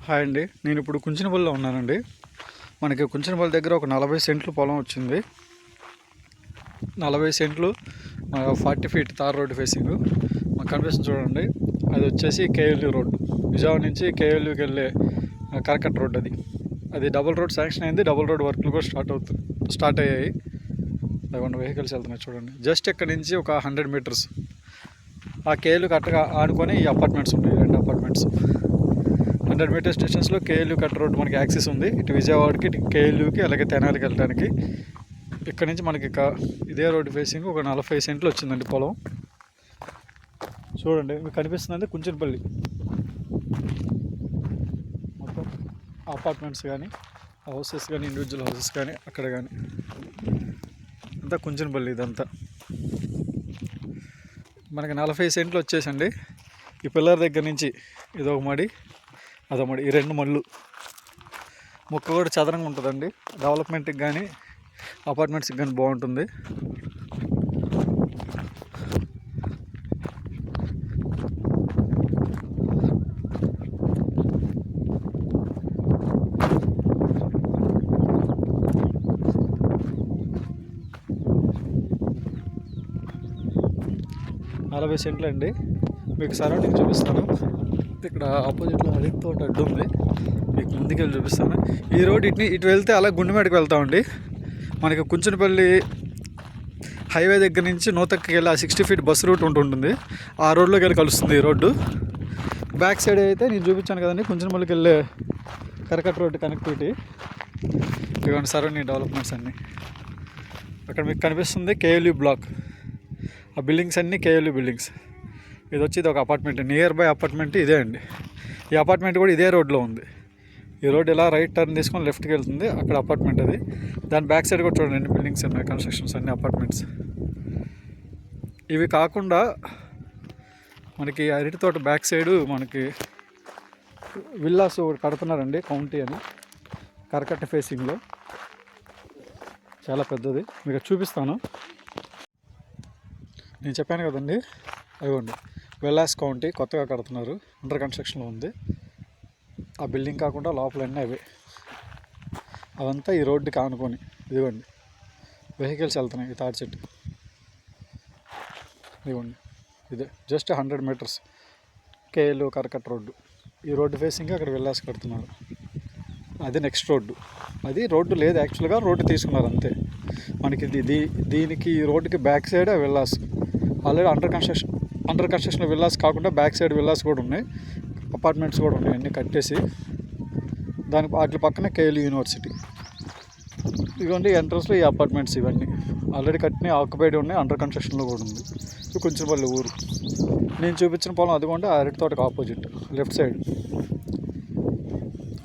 Hi అండి, నేను ఇప్పుడు కుంచినపల్లిలో ఉన్నానండి. మనకి కుంచినపల్లి దగ్గర ఒక 40 సెంట్లు పొలం వచ్చింది. 40 సెంట్లు 40 ఫీట్ తార్ రోడ్డు ఫేసింగ్ మాకు కనిపిస్తుంది చూడండి. అది వచ్చేసి కేఎల్యూ రోడ్డు, విజయవాడ నుంచి కేఎల్యూకి వెళ్ళే కరకట్ట రోడ్డు. అది డబుల్ రోడ్ శాంక్షన్ అయింది. డబుల్ రోడ్ వర్క్లు కూడా స్టార్ట్ అయ్యాయి. అదిగోండి వెహికల్స్ వెళ్తున్నాయి చూడండి. జస్ట్ ఇక్కడ నుంచి ఒక 100 మీటర్స్ ఆ కేఎల్యూ కట్టగా ఆనుకొని ఈ అపార్ట్మెంట్స్ ఉన్నాయి, 2 అపార్ట్మెంట్స్. 100 మీటర్స్ డిస్టెన్స్లో కేఎల్యూ కట్ట రోడ్డు మనకి యాక్సెస్ ఉంది. ఇటు విజయవాడకి, ఇటు కేఎల్యూకి, అలాగే తెనాలికి వెళ్ళడానికి. ఇక్కడ నుంచి మనకి ఇదే రోడ్డు ఫేసింగ్ ఒక 40 సెంట్లు వచ్చిందండి పొలం. చూడండి మీకు కనిపిస్తుందండి కుంచినపల్లి మొత్తం అపార్ట్మెంట్స్ కానీ, హౌసెస్ కానీ, ఇండివిజువల్ హౌసెస్ కానీ, అక్కడ కానీ అంతా కుంచినపల్లి. ఇదంతా మనకి 40 సెంట్లు వచ్చేసండి. ఈ పిల్లర్ దగ్గర నుంచి ఇదొక మడి, అదొక మడి, ఈ 2 మళ్ళు. మొక్క కూడా చదరంగా ఉంటుందండి. డెవలప్మెంట్కి కానీ అపార్ట్మెంట్స్కి కానీ బాగుంటుంది. నలభై సెంట్లు అండి. మీకు సరౌండింగ్ చూపిస్తాను. ఇక్కడ ఆపోజిట్లో అరటి తోట అడ్డు ఉంది, మీకు ముందుకెళ్ళి చూపిస్తాను. ఈ రోడ్ ఇటు వెళ్తే అలా గుండెమేడకి వెళ్తామండి. మనకి కుంచినపల్లి హైవే దగ్గర నుంచి నూతక్కకి వెళ్ళి ఆ 60 ఫీట్ బస్ రూట్ ఉంటుంది. ఆ రోడ్లోకి వెళ్ళి కలుస్తుంది ఈ రోడ్డు. బ్యాక్ సైడ్ అయితే నేను చూపించాను కదండి, కుంచినపల్లికి వెళ్ళే కరకట్ట రోడ్డు కనెక్టివిటీ. ఇవన్నీ సరౌండింగ్ డెవలప్మెంట్స్ అన్నీ. అక్కడ మీకు కనిపిస్తుంది కేఎల్యూ బ్లాక్. ఆ బిల్డింగ్స్ అన్నీ కేఎల్యూ బిల్డింగ్స్. ఇది వచ్చి ఇది ఒక అపార్ట్మెంట్, నియర్ బై అపార్ట్మెంట్ ఇదే అండి. ఈ అపార్ట్మెంట్ కూడా ఇదే రోడ్లో ఉంది. ఈ రోడ్ ఇలా రైట్ టర్న్ తీసుకొని లెఫ్ట్కి వెళ్తుంది, అక్కడ అపార్ట్మెంట్ అది. దాని బ్యాక్ సైడ్ కూడా చూడండి, 2 బిల్డింగ్స్ ఉన్నాయి, కన్స్ట్రక్షన్స్ అన్ని అపార్ట్మెంట్స్. ఇవి కాకుండా మనకి అరటి తోట బ్యాక్ సైడు మనకి విల్లాస్ కడుతున్నారండి, కౌంటీ అని, కరకట్ట ఫేసింగ్లో. చాలా పెద్దది, మీకు చూపిస్తాను. నేను చెప్పాను కదండి, అదిగోండి విల్లాస్ కౌంటీ కొత్తగా కడుతున్నారు, అండర్ కన్స్ట్రక్షన్లో ఉంది. ఆ బిల్డింగ్ కాకుండా లోపలన్నీ అవే. అవంతా ఈ రోడ్డుకి ఆనుకొని ఇదిగోండి వెహికల్స్ వెళ్తున్నాయి. ఈ తాడి చెట్టు ఇదిగోండి, ఇదే జస్ట్ 100 మీటర్స్ కేఎల్యూ కరకట్ట రోడ్డు. ఈ రోడ్డు ఫేసింగ్ అక్కడ విల్లాస్ కడుతున్నారు. అది నెక్స్ట్ రోడ్డు. అది రోడ్డు లేదు యాక్చువల్గా, రోడ్డు తీసుకున్నారు అంతే. మనకి దీనికి ఈ రోడ్డుకి back side villas already under construction villas కాకుండా బ్యాక్ సైడ్ విల్లాస్ కూడా ఉన్నాయి, అపార్ట్మెంట్స్ కూడా ఉన్నాయి, అన్నీ కట్టేసి. వాటి పక్కనే కేఎల్యూ యూనివర్సిటీ. ఇదిగోండి ఎంట్రన్స్లో ఈ అపార్ట్మెంట్స్ ఇవన్నీ ఆల్రెడీ కట్టినాయి, ఆక్యుపైడ్ ఉన్నాయి, అండర్ కన్స్ట్రక్షన్లో కూడా ఉంది. కుంచినపల్లి ఊరు. నేను చూపించిన పొలం అదిగోండి అరటి తోటకు ఆపోజిట్ లెఫ్ట్ సైడ్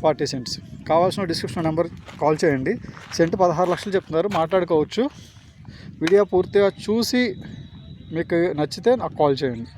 40 సెంట్స్. కావాల్సిన డిస్క్రిప్షన్ నెంబర్ కాల్ చేయండి. సెంట్ 16 లక్షలు చెప్తున్నారు, మాట్లాడుకోవచ్చు. వీడియో పూర్తిగా చూసి మీకు నచ్చితే నాకు కాల్ చేయండి.